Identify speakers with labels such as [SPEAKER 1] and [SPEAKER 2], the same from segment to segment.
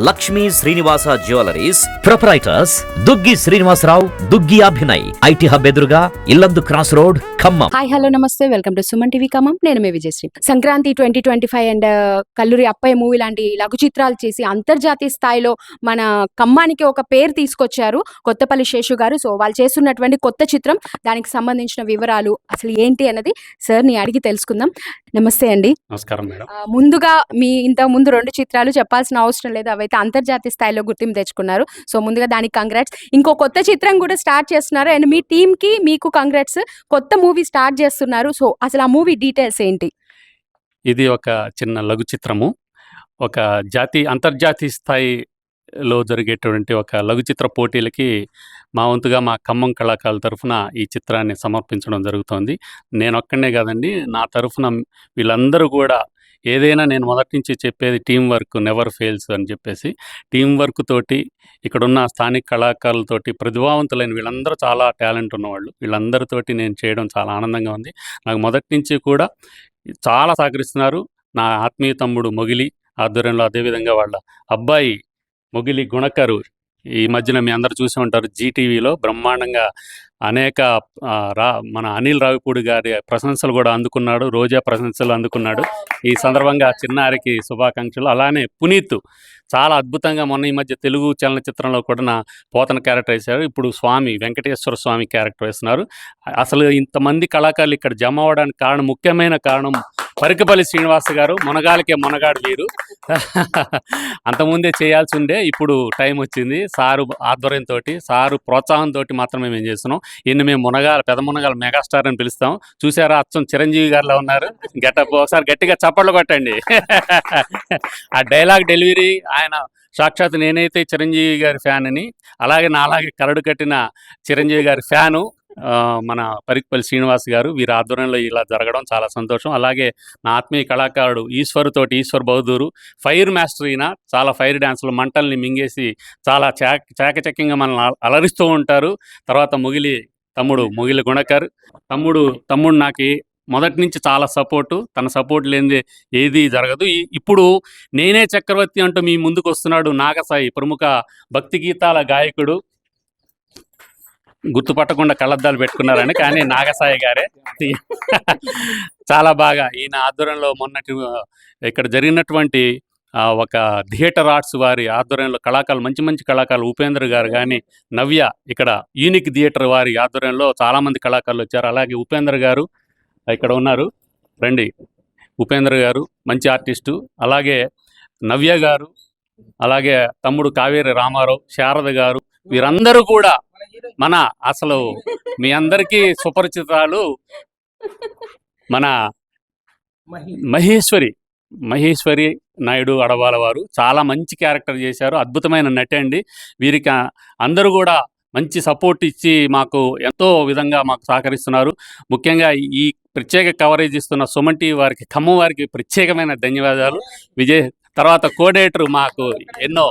[SPEAKER 1] Lakshmi Srinivasa jewelleries proprietors Duggi Srinivasa Rao, Duggi Abhinay, IT hub ఎదురుగా Yellandu cross road, Khammam.
[SPEAKER 2] Hi hello నమస్తే, welcome to Suman TV Khammam. నేను మీ విజయశ్రీ. సంక్రాంతి 2025 అండ్ కల్లూరి అప్పయ్య మూవీ లాంటి లఘు చిత్రాలు చేసి అంతర్జాతీయ స్థాయిలో మన ఖమ్మానికి ఒక పేరు తీసుకొచ్చారు కొత్తపల్లి శేషు గారు. సో వాళ్ళు చేస్తున్నటువంటి కొత్త చిత్రం, దానికి సంబంధించిన వివరాలు అసలు ఏంటి అన్నది సార్ని అడిగి తెలుసుకుందాం. నమస్తే అండి.
[SPEAKER 3] నమస్కారం మేడం.
[SPEAKER 2] ముందుగా మీ ఇంత ముందు 2 చిత్రాలు చెప్పాల్సిన అవసరం లేదు, అవైతే అంతర్జాతీయ స్థాయిలో గుర్తింపు తెచ్చుకున్నారు. సో ముందుగా దానికి కంగ్రాట్స్. ఇంకో కొత్త చిత్రం కూడా స్టార్ట్ చేస్తున్నారు అండ్ మీ టీమ్ కి మీకు కంగ్రాట్స్. కొత్త మూవీ స్టార్ట్ చేస్తున్నారు. సో అసలు ఆ మూవీ డీటెయిల్స్ ఏంటి?
[SPEAKER 3] ఇది ఒక చిన్న లఘు చిత్రము. ఒక అంతర్జాతీయ స్థాయిలో జరిగేటువంటి ఒక లఘు చిత్ర పోటీలకి మా వంతుగా మా ఖమ్మం కళాకారుల తరఫున ఈ చిత్రాన్ని సమర్పించడం జరుగుతోంది. నేను ఒక్కనే కాదండి, నా తరఫున వీళ్ళందరూ కూడా ఏదైనా నేను మొదటి నుంచి చెప్పేది టీం వర్క్ నెవర్ ఫెయిల్స్ అని చెప్పేసి, టీం వర్క్ తోటి ఇక్కడున్న స్థానిక కళాకారులతోటి ప్రతిభావంతులైన వీళ్ళందరూ చాలా టాలెంట్ ఉన్నవాళ్ళు, వీళ్ళందరితోటి నేను చేయడం చాలా ఆనందంగా ఉంది. నాకు మొదటి నుంచి కూడా చాలా సహకరిస్తున్నారు నా ఆత్మీయ తమ్ముడు మొగిలి ఆధ్వర్యంలో, అదేవిధంగా వాళ్ళ అబ్బాయి మొగిలి గుణకరు. ఈ మధ్యన మీ అందరు చూసి ఉంటారు, జీటీవీలో బ్రహ్మాండంగా అనేక మన అనిల్ రావిపూడి గారి ప్రశంసలు కూడా అందుకున్నాడు, రోజా ప్రశంసలు అందుకున్నాడు. ఈ సందర్భంగా చిన్నారికి శుభాకాంక్షలు. అలానే పునీత్ చాలా అద్భుతంగా మొన్న ఈ మధ్య తెలుగు చలనచిత్రంలో కూడా నా పోతన క్యారెక్టర్ వేశారు. ఇప్పుడు స్వామి వెంకటేశ్వర స్వామి క్యారెక్టర్ వేస్తున్నారు. అసలు ఇంతమంది కళాకారులు ఇక్కడ జమ అవ్వడానికి ముఖ్యమైన కారణం పరికపల్లి శ్రీనివాస గారు. మునగాలికే మునగాడు వీరు. అంతకుముందే చేయాల్సి ఉండే, ఇప్పుడు టైం వచ్చింది. సారు ఆధ్వర్యంతో, సారు ప్రోత్సాహంతో మాత్రమే మేము చేస్తున్నాం. ఈయన మేము పెద్ద మునగాల మెగాస్టార్ అని పిలుస్తాం. చూసారా, అచ్చం చిరంజీవి గారిలో ఉన్నారు. గెటప్ ఒకసారి గట్టిగా చప్పట్లు కొట్టండి. ఆ డైలాగ్ డెలివరీ, ఆయన సాక్షాత్ నేనైతే చిరంజీవి గారి ఫ్యాన్ అని, అలాగే నాలాగే కరడు కట్టిన చిరంజీవి గారి ఫ్యాను మన పరికపల్లి శ్రీనివాస్ గారు. వీరి ఆధ్వర్యంలో ఇలా జరగడం చాలా సంతోషం. అలాగే నా ఆత్మీయ కళాకారుడు ఈశ్వర్ బౌదూరు, ఫైర్ మాస్టర్. ఈయన చాలా ఫైర్ డ్యాన్సులు మంటల్ని మింగేసి చాలా చాకచక్యంగా మనల్ని అలరిస్తూ ఉంటారు. తర్వాత మొగిలి గుణకర్ తమ్ముడు నాకు మొదటి నుంచి చాలా సపోర్టు. తన సపోర్ట్ లేనిదే ఏది జరగదు. ఇప్పుడు నేనే చక్రవర్తి అంటూ మీ ముందుకు వస్తున్నాడు నాగసాయి, ప్రముఖ భక్తి గీతాల గాయకుడు. గుర్తుపట్టకుండా కళ్ళద్దాలు పెట్టుకున్నారని, కానీ నాగసాయి గారే. చాలా బాగా ఈయన ఆధ్వర్యంలో మొన్నటి ఇక్కడ జరిగినటువంటి ఒక థియేటర్ ఆర్ట్స్ వారి ఆధ్వర్యంలో కళాకారులు, మంచి కళాకారులు, ఉపేంద్ర గారు కానీ, నవ్య, ఇక్కడ యూనిక్ థియేటర్ వారి ఆధ్వర్యంలో చాలామంది కళాకారులు వచ్చారు. అలాగే ఉపేంద్ర గారు ఇక్కడ ఉన్నారు, రండి. ఉపేంద్ర గారు మంచి ఆర్టిస్టు. అలాగే నవ్య గారు, అలాగే తమ్ముడు కావేరి రామారావు, శారద గారు, వీరందరూ కూడా అసలు మీ అందరికీ సుపరిచితాలు మన మహేశ్వరి నాయుడు అడవాల వారు. చాలా మంచి క్యారెక్టర్ చేశారు, అద్భుతమైన నటి అండి. వీరికి అందరూ కూడా మంచి సపోర్ట్ ఇచ్చి మాకు ఎంతో విధంగా మాకు సహకరిస్తున్నారు. ముఖ్యంగా ఈ ప్రత్యేక కవరేజ్ ఇస్తున్న సుమన్ టీవీ వారికి, ఖమ్మం వారికి ప్రత్యేకమైన ధన్యవాదాలు. తర్వాత కోఆర్డినేటర్ మాకు ఎన్నో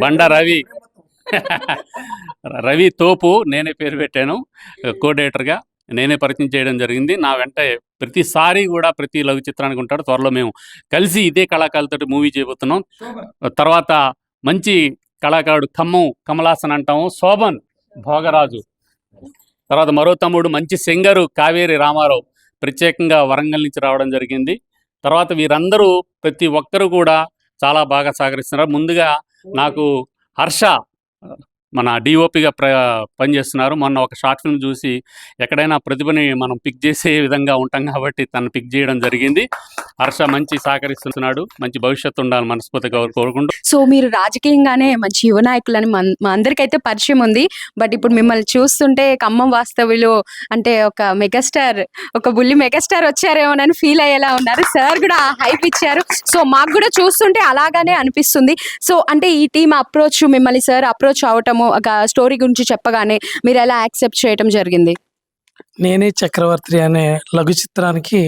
[SPEAKER 3] బండ రవి తోపు, నేనే పేరు పెట్టాను కోఆర్డినేటర్గా, నేనే పరిచయం చేయడం జరిగింది. నా వెంట ప్రతిసారి కూడా ప్రతి లఘు చిత్రానికి ఉంటాడు. త్వరలో మేము కలిసి ఇదే కళాకారులతో మూవీ చేయబోతున్నాం. తర్వాత మంచి కళాకారుడు కమలాసన్ అంటాము, శోభన్ భోగరాజు. తర్వాత మరో తమ్ముడు మంచి సింగరు కావేరి రామారావు, ప్రత్యేకంగా వరంగల్ నుంచి రావడం జరిగింది. తర్వాత వీరందరూ ప్రతి ఒక్కరూ కూడా చాలా బాగా సహకరిస్తున్నారు. ముందుగా నాకు హర్ష మన డిఓపిగా పనిచేస్తున్నారు. మొన్న ఒక షార్ట్ ఫిల్మ్ చూసి ఎక్కడైనా ప్రతిభని మనం పిక్ చేసే విధంగా ఉంటాం కాబట్టి తను పిక్ చేయడం జరిగింది. హర్ష మంచి సహకరిస్తున్నాడు, మంచి భవిష్యత్తు ఉండాలి మనస్ఫూర్తిగా కోరుకుంటూ.
[SPEAKER 2] సో మీరు రాజకీయంగానే మంచి యువ నాయకులని మా అందరికైతే పరిచయం ఉంది. బట్ ఇప్పుడు మిమ్మల్ని చూస్తుంటే ఖమ్మం వాస్తవ్యులు అంటే ఒక బుల్లి మెగాస్టార్ వచ్చారేమోనని ఫీల్ అయ్యేలా ఉన్నారు. సార్ కూడా హైప్ ఇచ్చారు. సో మాకు కూడా చూస్తుంటే అలాగానే అనిపిస్తుంది. సో అంటే ఈ టీం అప్రోచ్, మిమ్మల్ని సార్ అప్రోచ్ అవటము, ఒక స్టోరీ గురించి చెప్పగానే మీరు ఎలా యాక్సెప్ట్ చేయటం జరిగింది?
[SPEAKER 4] నేనే చక్రవర్తి అనే లఘు చిత్రానికి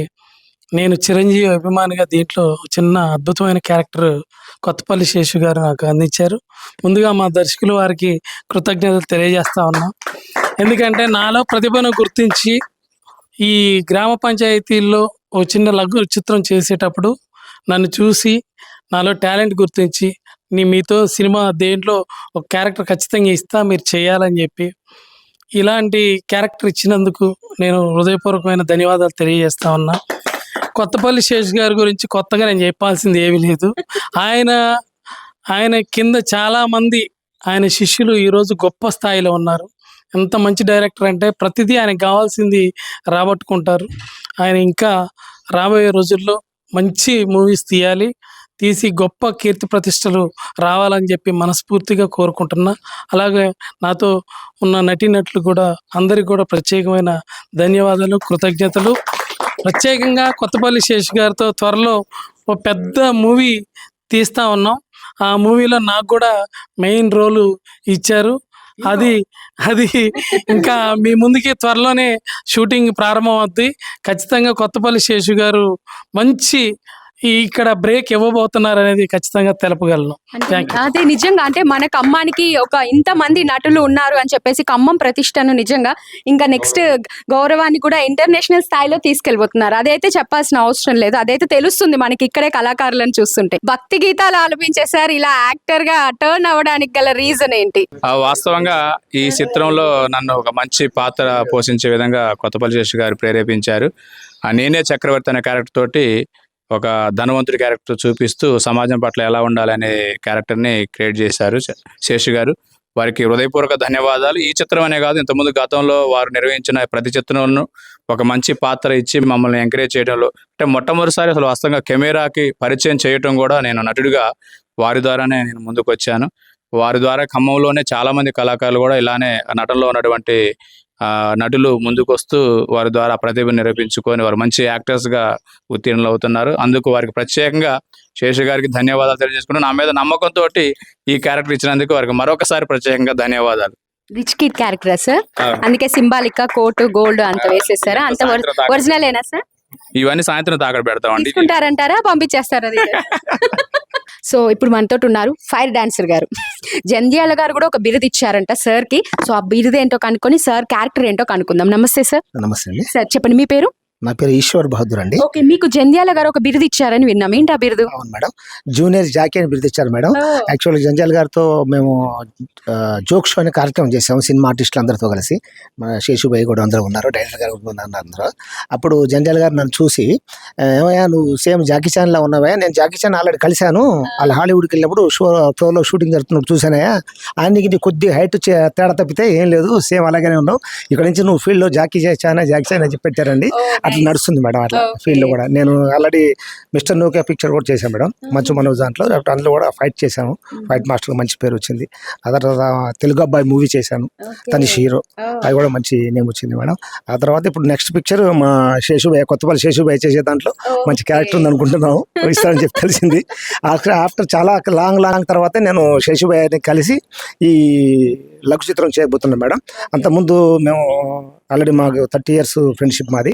[SPEAKER 4] నేను చిరంజీవి అభిమానిగా దీంట్లో చిన్న అద్భుతమైన క్యారెక్టర్ కొత్తపల్లి శేషు గారు నాకు అందించారు. ముందుగా మా దర్శకులు వారికి కృతజ్ఞతలు తెలియజేస్తా ఉన్నా. ఎందుకంటే నాలో ప్రతిభను గుర్తించి ఈ గ్రామ పంచాయతీల్లో ఓ చిన్న లఘు చిత్రం చేసేటప్పుడు నన్ను చూసి నాలో టాలెంట్ గుర్తించి మీతో సినిమా దేంట్లో ఒక క్యారెక్టర్ ఖచ్చితంగా ఇస్తా, మీరు చేయాలని చెప్పి ఇలాంటి క్యారెక్టర్ ఇచ్చినందుకు నేను హృదయపూర్వకమైన ధన్యవాదాలు తెలియజేస్తా ఉన్నా. కొత్తపల్లి శేష్ గారి గురించి కొత్తగా నేను చెప్పాల్సింది ఏమీ లేదు. ఆయన కింద చాలామంది ఆయన శిష్యులు ఈరోజు గొప్ప స్థాయిలో ఉన్నారు. ఎంత మంచి డైరెక్టర్ అంటే ప్రతిదీ ఆయనకు కావాల్సింది రాబట్టుకుంటారు. ఆయన ఇంకా రాబోయే రోజుల్లో మంచి మూవీస్ తీసి గొప్ప కీర్తి ప్రతిష్టలు రావాలని చెప్పి మనస్ఫూర్తిగా కోరుకుంటున్నా. అలాగే నాతో ఉన్న నటీనటులు కూడా అందరికీ కూడా ప్రత్యేకమైన ధన్యవాదాలు, కృతజ్ఞతలు. ప్రత్యేకంగా కొత్తపల్లి శేష్ గారితో త్వరలో ఒక పెద్ద మూవీ తీస్తా ఉన్నాం. ఆ మూవీలో నాకు కూడా మెయిన్ రోలు ఇచ్చారు. అది ఇంకా మీ ముందుకి త్వరలోనే షూటింగ్ ప్రారంభం అవుద్ది. ఖచ్చితంగా కొత్తపల్లి శేషు గారు మంచి ఇక్కడ బ్రేక్ ఇవ్వబోతున్నారు అనేది ఖచ్చితంగా తెలపగలను.
[SPEAKER 2] అదే నిజంగా అంటే మన ఖమ్మానికి ఒక ఇంతమంది నటులు ఉన్నారు అని చెప్పేసి ఖమ్మం ప్రతిష్టను నిజంగా ఇంకా నెక్స్ట్ గౌరవాన్ని కూడా ఇంటర్నేషనల్ స్థాయిలో తీసుకెళ్ళిపోతున్నారు. అదైతే చెప్పాల్సిన అవసరం లేదు, అదైతే తెలుస్తుంది మనకి ఇక్కడే కళాకారులను చూస్తుంటే. భక్తి గీతాలు ఆలపించేసారు, ఇలా యాక్టర్ గా టర్న్ అవ్వడానికి గల రీజన్ ఏంటి?
[SPEAKER 5] వాస్తవంగా ఈ చిత్రంలో నన్ను ఒక మంచి పాత్ర పోషించే విధంగా కొత్తపల్లి శేషు గారు ప్రేరేపించారు. నేనే చక్రవర్తి అనే క్యారెక్టర్ తోటి ఒక ధనవంతుడి క్యారెక్టర్ చూపిస్తూ సమాజం పట్ల ఎలా ఉండాలనే క్యారెక్టర్ని క్రియేట్ చేశారు శేషు గారు. వారికి హృదయపూర్వక ధన్యవాదాలు. ఈ చిత్రం అనే కాదు, ఇంతకుముందు గతంలో వారు నిర్వహించిన ప్రతి చిత్రంలో ఒక మంచి పాత్ర ఇచ్చి మమ్మల్ని ఎంకరేజ్ చేయడంలో అంటే మొట్టమొదటిసారి అసలు వాస్తవంగా కెమెరాకి పరిచయం చేయటం కూడా నేను నటుడిగా వారి ద్వారానే నేను ముందుకు వచ్చాను. వారి ద్వారా ఖమ్మంలోనే చాలా మంది కళాకారులు కూడా ఇలానే నటనలో ఉన్నటువంటి నటులు ముందుకు వస్తూ వారి ద్వారా ప్రతిభ నిరూపించుకొని వారు మంచి యాక్టర్స్ గా ఉత్తీర్ణులు అవుతున్నారు. అందుకు వారికి ప్రత్యేకంగా శేషు గారికి ధన్యవాదాలు తెలియజేసుకుంటూ నా మీద నమ్మకంతో ఈ క్యారెక్టర్ ఇచ్చినందుకు వారికి మరొకసారి ప్రత్యేకంగా ధన్యవాదాలు.
[SPEAKER 2] రిచ్ కిడ్ క్యారెక్టర్ సార్, అందుకే సింబాలిక్ కోటు గోల్డ్ అంత వేసేసారా? అంత ఒరిజినల్ ఏనా సార్?
[SPEAKER 5] ఇవన్నీ సాయంత్రం తాకడ పెడతామండి.
[SPEAKER 2] తీసుకుంటారంటారా, పంపించేస్తారా? సో ఇప్పుడు మనతో ఉన్నారు ఫైర్ డాన్సర్ గారు. జంధ్యాల గారు కూడా ఒక బిరుదు ఇచ్చారంట సార్ కి. సో ఆ బిరుదు ఏంటో కనుక్కొని సార్ క్యారెక్టర్ ఏంటో కనుక్కుందాం. నమస్తే సార్.
[SPEAKER 6] నమస్తే అండి.
[SPEAKER 2] సార్ చెప్పండి, మీ పేరు?
[SPEAKER 6] నా పేరు ఈశ్వర్ బహదూర్ అండి.
[SPEAKER 2] ఓకే, మీకు జంధ్యాల గారు ఒక బిరుదు ఇచ్చారని విన్నాం, ఏంటి ఆ బిరుదు?
[SPEAKER 6] అవును మేడం, జూనియర్ జాకీ అని బిరుదు ఇచ్చారు మేడం. యాక్చువల్గా జంధ్యాల గారితో మేము జోక్ షో అనే కార్యక్రమం చేసాము, సినిమా ఆర్టిస్టులు అందరితో కలిసి. మన శేషుభాయ్ కూడా అందరూ ఉన్నారు, డైరెక్టర్ గారు ఉన్నారు అందరూ. అప్పుడు జంధ్యాల గారు నన్ను చూసి, ఏమయ్యా నువ్వు సేమ్ జాకీ చాన్ లా ఉన్నావా? నేను జాకీ చాన్ ఆల్రెడీ కలిశాను, వాళ్ళు హాలీవుడ్కి వెళ్ళినప్పుడు షోలో షూటింగ్ జరుగుతున్నప్పుడు చూసానయ్యా, ఆయనకి కొద్ది హైట్ తేడా తప్పితే ఏం లేదు, సేమ్ అలాగనే ఉన్నావు, ఇక్కడ నుంచి నువ్వు ఫీల్డ్లో జాకీ చాన్ అని చెప్పి పెట్టారండి. అట్లా నడుస్తుంది మేడం, అట్లా ఫీల్డ్ లో కూడా. నేను ఆల్రెడీ మిస్టర్ నోకియా పిక్చర్ కూడా చేశాను మేడం, మంచు మనోజ్ దాంట్లో. అందులో కూడా ఫైట్ చేశాను, ఫైట్ మాస్టర్ మంచి పేరు వచ్చింది. ఆ తర్వాత తెలుగు అబ్బాయి మూవీ చేశాను, తన హీరో, అది కూడా మంచి నేమ్ వచ్చింది మేడం. ఆ తర్వాత ఇప్పుడు నెక్స్ట్ పిక్చర్ మా శేషుభాయ్, కొత్తపల్లి శేషుభాయ్ చేసే దాంట్లో మంచి క్యారెక్టర్ ఉంది అనుకుంటున్నాము, ఇస్తారని చెప్పి తెలిసింది. ఆఫ్టర్ చాలా లాంగ్ తర్వాత నేను శేషుభాయ్ని కలిసి ఈ లఘు చిత్రం చేయబోతున్నాం మేడం. అంతకుముందు మేము ఆల్రెడీ మాకు 30 years ఫ్రెండ్షిప్ మాది.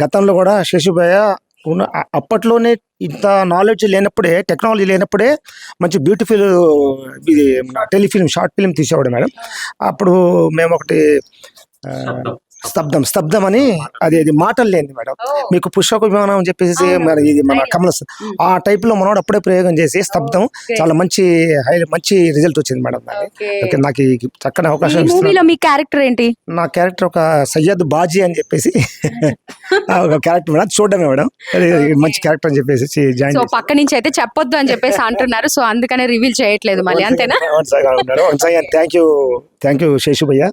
[SPEAKER 6] గతంలో కూడా శేషుభాయ్ అప్పట్లోనే ఇంత నాలెడ్జ్ లేనప్పుడే, టెక్నాలజీ లేనప్పుడే మంచి బ్యూటిఫుల్ ఇది టెలిఫిల్మ్, షార్ట్ ఫిల్మ్ తీసేవాడు మేడం. అప్పుడు మేము ఒకటి స్తబ్దం అని, అది మాటలు లేని మేడం, మీకు పుష్పక విమానం అని చెప్పేసి మరి ఇది మన కమల ఆ టైప్ లో మనోడు అప్పుడే ప్రయోగం చేసి స్తబ్దం చాలా మంచి రిజల్ట్ వచ్చింది మేడం. నాకు చక్కని అవకాశం ఇస్తున్నారు.
[SPEAKER 2] మీ క్యారెక్టర్ ఏంటి?
[SPEAKER 6] నా క్యారెక్టర్ ఒక సయ్యద్ బాజీ అని చెప్పేసి ఒక క్యారెక్టర్ మేడం, చూడడమే మేడం, మంచి క్యారెక్టర్ అని చెప్పేసి జాయిన్.
[SPEAKER 2] పక్క నుంచి అయితే చెప్పొద్దు అని చెప్పేసి అంటున్నారు, సో అందుకనే రివీల్ చేయట్లేదు మళ్ళీ, అంతేనా?
[SPEAKER 6] థ్యాంక్ యూ శేషుభయ్య,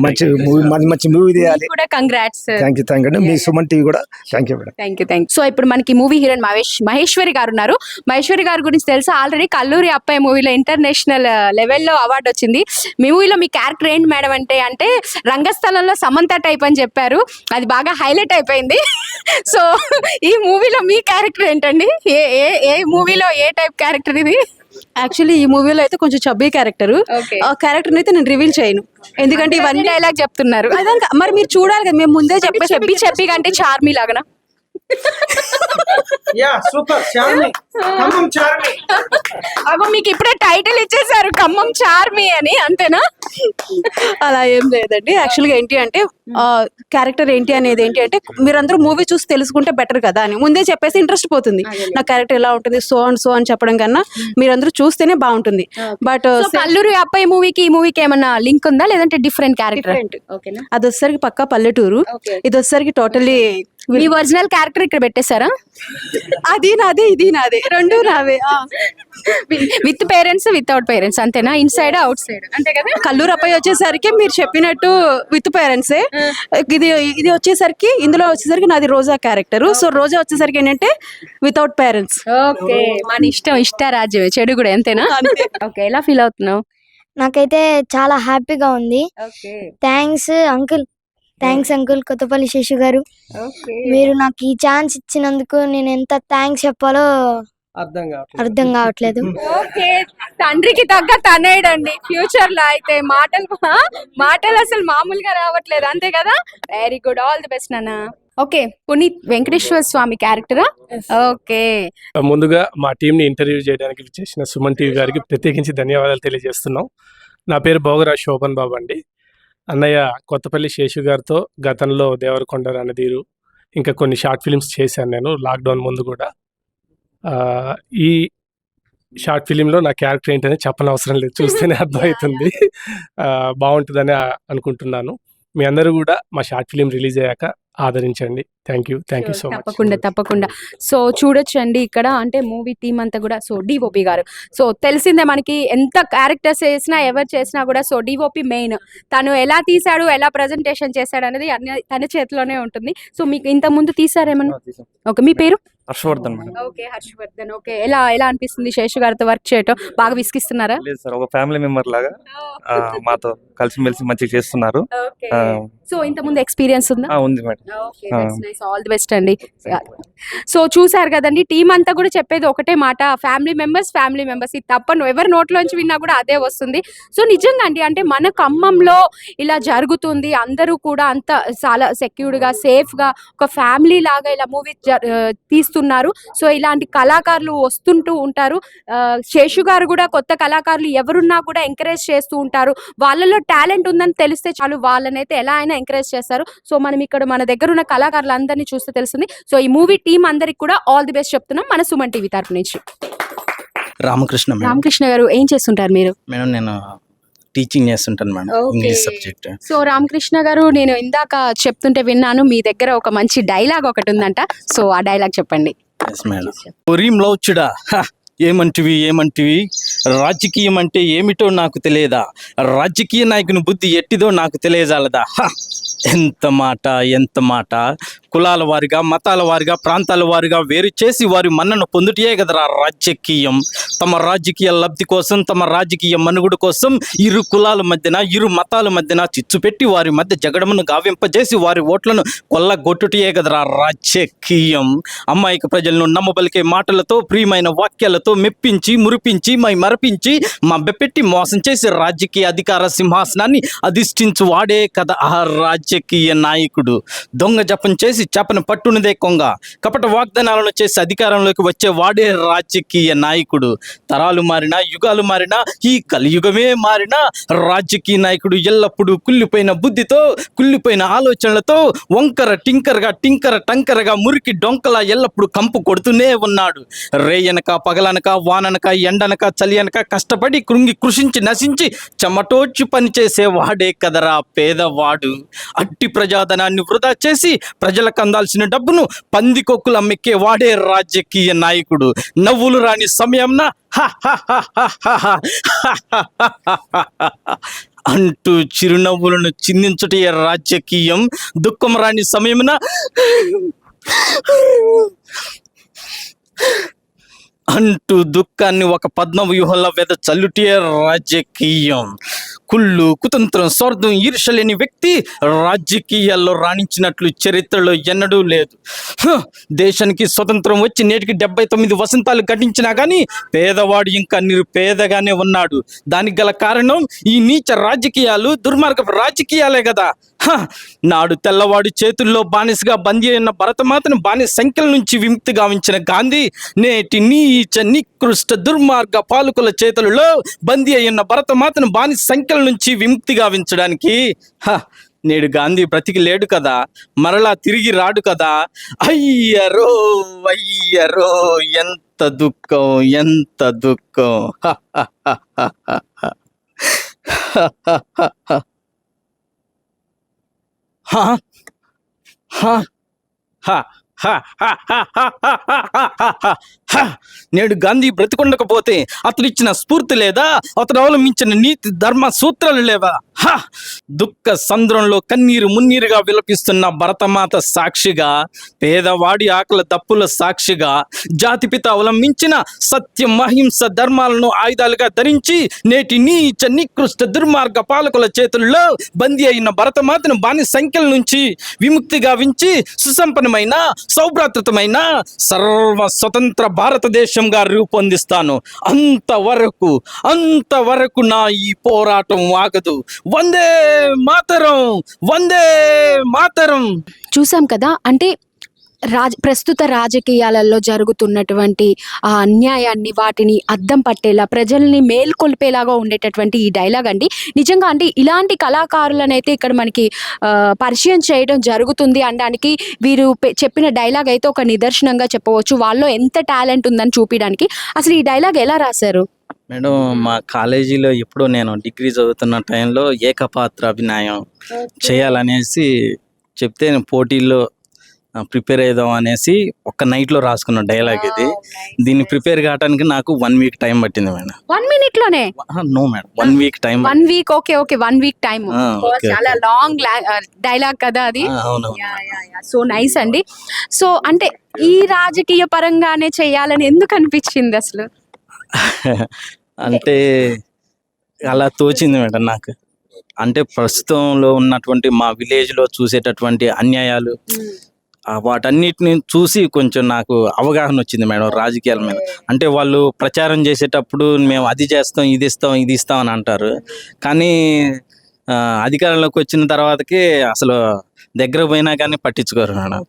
[SPEAKER 6] మంచి మూవీ తీయాలి.
[SPEAKER 2] కంగ్రాట్స్.
[SPEAKER 6] Thank you. మీ సుమన్ టీవీ కూడా thank you madam.
[SPEAKER 2] Thank you. So ఇప్పుడు మనకి మూవీ హీరోయిన్ మహేశ్వరి గారు ఉన్నారు. మహేశ్వరి గారి గురించి తెలుసా? ఆల్రెడీ కల్లూరి అప్పాయి మూవీలో ఇంటర్నేషనల్ లెవెల్లో అవార్డు వచ్చింది. మీ మూవీలో మీ క్యారెక్టర్ ఏంటి మేడం అంటే రంగస్థలంలో సమంత టైప్ అని చెప్పారు, అది బాగా హైలైట్ అయిపోయింది. సో ఈ మూవీలో మీ క్యారెక్టర్ ఏంటండి? ఏ మూవీలో ఏ టైప్ క్యారెక్టర్ ఇది?
[SPEAKER 7] యాక్చువల్లీ ఈ మూవీలో అయితే కొంచెం చబ్బీ క్యారెక్టర్. ఆ క్యారెక్టర్ అయితే నేను రివీల్ చేయను, ఎందుకంటే ఇవన్నీ
[SPEAKER 2] డైలాగ్ చెప్తున్నారు.
[SPEAKER 7] మరి మీరు చూడాలి కదా, మేము ముందే
[SPEAKER 2] చెప్పి అంటే చార్మి లాగనా? అగో మీకు ఇప్పుడే టైటిల్ ఇచ్చేసారు, ఖమ్మం చార్మి అని, అంతేనా?
[SPEAKER 7] అలా ఏం లేదండి. యాక్చువల్గా ఏంటి అంటే క్యారెక్టర్ ఏంటి అనేది ఏంటి అంటే మీరందరూ మూవీ చూసి తెలుసుకుంటే బెటర్ కదా అని ముందే చెప్పేసి ఇంట్రెస్ట్ పోతుంది. నా క్యారెక్టర్ ఎలా ఉంటుంది సో అని చెప్పడం కన్నా మీరందరూ చూస్తేనే బాగుంటుంది. బట్
[SPEAKER 2] పల్లూరు అబ్బాయి మూవీకి ఈ మూవీకి ఏమన్నా లింక్ ఉందా లేదంటే డిఫరెంట్ క్యారెక్టర్? ఓకేనా.
[SPEAKER 7] అది వచ్చేసరికి పక్కా పల్లెటూరు, ఇది వచ్చేసరికి టోటల్లీ
[SPEAKER 2] మీ ఒరిజినల్ క్యారెక్టర్ ఇక్కడ పెట్టేశారా?
[SPEAKER 7] అది నాదే ఇది నాదే రెండు నావే.
[SPEAKER 2] విత్ పేరెంట్స్ వితౌట్ పేరెంట్స్ అంతేనా? ఇన్సైడ్ అవుట్ సైడ్ అంతే కదా?
[SPEAKER 7] కల్లూరు అబ్బాయి వచ్చేసరికి మీరు చెప్పినట్టు విత్ పేరెంట్సే. ఇది ఇది వచ్చేసరికి ఇందులో వచ్చేసరికి నాది రోజా క్యారెక్టర్. సో రోజా వచ్చేసరికి ఏంటంటే వితౌట్ పేరెంట్స్.
[SPEAKER 2] ఓకే, మన ఇష్ట రాజ్యమే, చెడు కూడా అంతేనా? ఓకే, ఎలా ఫీల్ అవుతున్నావు?
[SPEAKER 8] నాకైతే చాలా హ్యాపీగా ఉంది.
[SPEAKER 2] Okay,
[SPEAKER 8] thanks uncle Kothapalli Seshu గారు. మీరు నాకు ఈ ఛాన్స్ ఇచ్చినందుకు నేను ఎంత థ్యాంక్స్ చెప్పాలో అర్థం కావట్లేదు.
[SPEAKER 2] ఓకే, తండ్రికి తగ్గ తనేడండి ఫ్యూచర్ లో అయితే. మాటలు అసలు మామూలుగా రావట్లేదు అంతే కదా? Very good, all the best నాన్న. ఓకే, పునీత్ వెంకటేశ్వర స్వామి క్యారెక్టరా? ఓకే,
[SPEAKER 9] ముందుగా మా టీంని ఇంటర్వ్యూ చేయడానికి చేసిన సుమన్ టీవీ గారికి ప్రత్యేకించి ధన్యవాదాలు తెలియజేస్తున్నాం. నా పేరు భోగరాజ్ శోభన్ బాబు అండి. అన్నయ్య కొత్తపల్లి శేషు గారితో గతంలో దేవరకొండ రణధీరు ఇంకా కొన్ని షార్ట్ ఫిలిమ్స్ చేశాను నేను లాక్డౌన్ ముందు కూడా. ఈ షార్ట్ ఫిలింలో నా క్యారెక్టర్ ఏంటనే చెప్పనవసరం లేదు, చూస్తేనే అర్థమవుతుంది. బాగుంటుందని అనుకుంటున్నాను. మీ అందరూ కూడా మా షార్ట్ ఫిలిం రిలీజ్ అయ్యాక ఆదరించండి. Thank you so much.
[SPEAKER 2] తప్పకుండా. సో చూడొచ్చండి ఇక్కడ అంటే మూవీ టీమ్ అంతా కూడా. సో డిఓపి గారు, సో తెలిసిందే మనకి ఎంత క్యారెక్టర్స్ చేసినా ఎవరు చేసినా కూడా సో డిఓపి మెయిన్. తను ఎలా తీసాడు, ఎలా ప్రజెంటేషన్ చేశాడు అనేది అన్ని తన చేతిలోనే ఉంటుంది. సో మీకు ఇంత ముందు తీసారేమన్నా? ఓకే, మీ పేరు?
[SPEAKER 10] Harshavardhan madam.
[SPEAKER 2] Okay, Harshavardhan. Okay, ఎలా అనిపిస్తుంది శేషు గారితో వర్క్ చేయటం? బాగా విసిగిస్తున్నారా?
[SPEAKER 10] లేదు సార్, ఒక ఫ్యామిలీ మెంబర్ లాగా మాతో కలిసిమెలిసి మంచిగా చేస్తున్నారు.
[SPEAKER 2] సో ఇంత ముందు ఎక్స్పీరియన్స్ ఉందా?
[SPEAKER 10] ఉంది మేడం.
[SPEAKER 2] ఆల్ ది బెస్ట్ అండి. సో చూసారు కదండి, టీం అంతా కూడా చెప్పేది ఒకటే మాట, ఫ్యామిలీ మెంబర్స్. ఇది తప్ప ఎవరి నోట్లోంచి విన్నా కూడా అదే వస్తుంది. సో నిజంగా అండి, అంటే మన ఖమ్మంలో ఇలా జరుగుతుంది, అందరూ కూడా అంత చాలా సెక్యూర్డ్గా సేఫ్గా ఒక ఫ్యామిలీ లాగా ఇలా మూవీ తీస్తున్నారు. సో ఇలాంటి కళాకారులు వస్తుంటూ ఉంటారు. శేషు గారు కూడా కొత్త కళాకారులు ఎవరున్నా కూడా ఎంకరేజ్ చేస్తూ ఉంటారు. వాళ్ళలో టాలెంట్ ఉందని తెలిస్తే చాలు, వాళ్ళనైతే ఎలా అయినా ఎంకరేజ్ చేస్తారు. సో మనం ఇక్కడ మన దగ్గర ఉన్న కళాకారులు అందరినీ చూస్తే తెలుస్తుంది. సో ఈ మూవీ టీం అందరికి కూడా ఆల్ ది బెస్ట్ చెప్తున్నాం మన సుమన్ టీవీ తరపు నుంచి. రామకృష్ణ గారు ఏం చేస్తుంటారు మీరు?
[SPEAKER 11] మేడం నేను టీచింగ్ చేస్తుంటాను madam, English subject.
[SPEAKER 2] So Ramakrishna గారు, నేను ఇందాక చెప్తుంటే విన్నాను మీ దగ్గర ఒక మంచి డైలాగ్ ఒకటి ఉందంట. సో ఆ డైలాగ్ చెప్పండి.
[SPEAKER 11] ఏమంటివి రాజకీయం అంటే ఏమిటో నాకు తెలియదా, రాజకీయ నాయకుని బుద్ధి ఎట్టిదో నాకు తెలియజాలదా. ఎంత మాట కులాల వారిగా మతాల వారిగా ప్రాంతాల వారిగా వేరు చేసి వారి మన్నను పొందుటే కదరా రాజకీయం. తమ రాజకీయ లబ్ధి కోసం, తమ రాజకీయ మనుగుడు కోసం ఇరు కులాల మధ్యన ఇరు మతాల మధ్యన చిచ్చు పెట్టి వారి మధ్య జగడమును గావింపజేసి వారి ఓట్లను కొల్లగొట్టుటే కదరా రాజకీయం. అమాయక ప్రజలను నమ్మబలికే మాటలతో ప్రియమైన వాక్యాలతో మెప్పించి మురిపించి మరపించి మభ్యపెట్టి మోసం చేసి రాజకీయ అధికార సింహాసనాన్ని అధిష్ఠించు వాడే కదా ఆ రాజకీయ నాయకుడు. దొంగ జపం చేసి చేపను పట్టునదే కొంగ, కపట వాగ్దానాలను చేసి అధికారంలోకి వచ్చే వాడే రాజకీయ నాయకుడు. తరాలు మారినా యుగాలు మారినా ఈ కలియుగమే మారినా రాజకీయ నాయకుడు ఎల్లప్పుడూ కుళ్ళిపోయిన బుద్ధితో కుళ్ళిపోయిన ఆలోచనలతో వంకర టంకరగా మురికి డొంకలా ఎల్లప్పుడూ కంపు కొడుతూనే ఉన్నాడు. రేయనక పగలనక వాననక ఎండనక చలి అనక కష్టపడి కృషించి నశించి చెమటోడ్చి పనిచేసే వాడే కదరా పేదవాడు. అట్టి ప్రజాధనాన్ని వృధా చేసి ప్రజలకు అందాల్సిన డబ్బును పందికొక్కులు అమ్మెక్కే వాడే రాజకీయ నాయకుడు. నవ్వులు రాని సమయంన అంటూ చిరునవ్వులను చిందించుటే రాజకీయం. దుఃఖం రాని సమయమున అంటూ దుఃఖాన్ని ఒక పద్మవ్యూహంలో చల్లుటే రాజకీయం. కుళ్ళు కుతంత్రం స్వార్థం ఈర్షలేని వ్యక్తి రాజకీయాల్లో రాణించినట్లు చరిత్రలో ఎన్నడూ లేదు. దేశానికి స్వతంత్రం వచ్చి నేటికి 79 వసంతాలు గడించినా కానీ పేదవాడు ఇంకా నిరుపేదగానే ఉన్నాడు. దానికి గల కారణం ఈ నీచ రాజకీయాలు, దుర్మార్గపు రాజకీయాలే కదా. నాడు తెల్లవాడు చేతుల్లో బానిసగా బందీ అయిన భరతమాతను బానిస సంఖ్యల నుంచి విముక్తి గావించిన గాంధీ నేటి నీచ నికృష్ట దుర్మార్గ పాలకుల చేతులలో బందీ అయిన భరతమాతను బానిస సంఖ్యల నుంచి విముక్తి గావించడానికి నేడు గాంధీ బ్రతికి లేడు కదా, మరలా తిరిగి రాడు కదా. అయ్యరో అయ్యరో ఎంత దుఃఖం, ఎంత దుఃఖం. హా హా హా హా హా. నేడు గాంధీ బ్రతికుండకపోతే అతడు ఇచ్చిన స్ఫూర్తి లేదా, అతడు అవలంబించిన నీతి ధర్మ సూత్రాలు లేవా? హా. దుఃఖ సంద్రంలో కన్నీరు మున్నీరుగా విలపిస్తున్న భరతమాత సాక్షిగా, పేదవాడి ఆకలి దప్పుల సాక్షిగా, జాతిపిత అవలంబించిన సత్యం అహింస ధర్మాలను ఆయుధాలుగా ధరించి నేటి నీచ నికృష్ట దుర్మార్గ పాలకుల చేతుల్లో బందీ అయిన భరతమాతను బాని సంఖ్యల నుంచి విముక్తి గావించి సుసంపన్నమైన సౌభ్రాతృతమైన సర్వ స్వతంత్ర భారతదేశంగా రూపొందిస్తాను. అంతవరకు నా ఈ పోరాటం ఆగదు. వందే మాతరం, వందే మాతరం.
[SPEAKER 2] చూసాం కదా, అంటే ప్రస్తుత రాజకీయాలలో జరుగుతున్నటువంటి ఆ అన్యాయాన్ని, వాటిని అద్దం పట్టేలా, ప్రజల్ని మేల్కొల్పేలాగా ఉండేటటువంటి ఈ డైలాగ్ అండి. నిజంగా అంటే ఇలాంటి కళాకారులను అయితే ఇక్కడ మనకి పరిచయం చేయడం జరుగుతుంది అనడానికి వీరు చెప్పిన డైలాగ్ అయితే ఒక నిదర్శనంగా చెప్పవచ్చు. వాళ్ళలో ఎంత టాలెంట్ ఉందని చూపించడానికి. అసలు ఈ డైలాగ్ ఎలా రాశారు?
[SPEAKER 11] మేడం, మా కాలేజీలో ఎప్పుడో నేను డిగ్రీ చదువుతున్న టైంలో ఏకపాత్ర అభినయం చేయాలనేసి చెప్తే నేను పోటీల్లో ప్రిపేర్ అవుదాం అనేసి ఒక్క నైట్లో రాసుకున్న డైలాగ్ ఇది. దీన్ని ప్రిపేర్ కావడానికి నాకు 1 వీక్ టైం పట్టింది మేడం.
[SPEAKER 2] 1 minute లోనే?
[SPEAKER 11] No madam, 1 week time.
[SPEAKER 2] 1 week? Okay, 1 week time. చాలా లాంగ్ డైలాగ్ కదా అది.
[SPEAKER 11] అవును.
[SPEAKER 2] సో నైస్ అండి. సో అంటే ఈ రాజకీయ పరంగానే చేయాలని ఎందుకు అనిపించింది అసలు?
[SPEAKER 11] అంటే అలా తోచింది మేడం నాకు. అంటే ప్రస్తుతంలో ఉన్నటువంటి మా విలేజ్లో చూసేటటువంటి అన్యాయాలు, వాటన్నిటిని చూసి కొంచెం నాకు అవగాహన వచ్చింది మేడం రాజకీయాల మీద. అంటే వాళ్ళు ప్రచారం చేసేటప్పుడు మేము అది చేస్తాం, ఇది ఇస్తాం, ఇది ఇస్తాం అని అంటారు. కానీ అధికారంలోకి వచ్చిన తర్వాతకి అసలు దగ్గర పోయినా కానీ పట్టించుకోరు మేడం.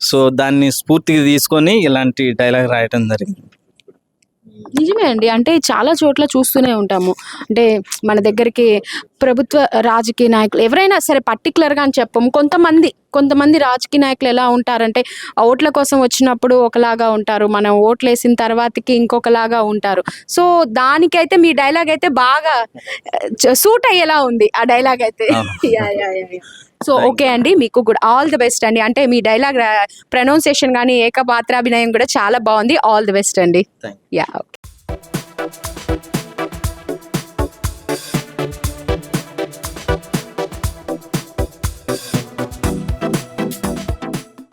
[SPEAKER 11] సో దాన్ని స్ఫూర్తిగా తీసుకొని ఇలాంటి డైలాగ్ రాయటం జరిగింది.
[SPEAKER 2] నిజమే అండి. అంటే చాలా చోట్ల చూస్తూనే ఉంటాము. అంటే మన దగ్గరికి ప్రభుత్వ రాజకీయ నాయకులు ఎవరైనా సరే పర్టికులర్గా అని చెప్పము. కొంతమంది రాజకీయ నాయకులు ఎలా ఉంటారంటే ఓట్ల కోసం వచ్చినప్పుడు ఒకలాగా ఉంటారు, మనం ఓట్లు వేసిన తర్వాతకి ఇంకొకలాగా ఉంటారు. సో దానికైతే మీ డైలాగ్ అయితే బాగా సూట్ అయ్యేలా ఉంది ఆ డైలాగ్ అయితే. సో ఓకే అండి, మీకు కూడా ఆల్ ది బెస్ట్ అండి. అంటే మీ డైలాగ్ ప్రొనౌన్సియేషన్ కానీ ఏకపాత్రాభినయం కూడా చాలా బాగుంది. ఆల్ ది బెస్ట్ అండి. యా.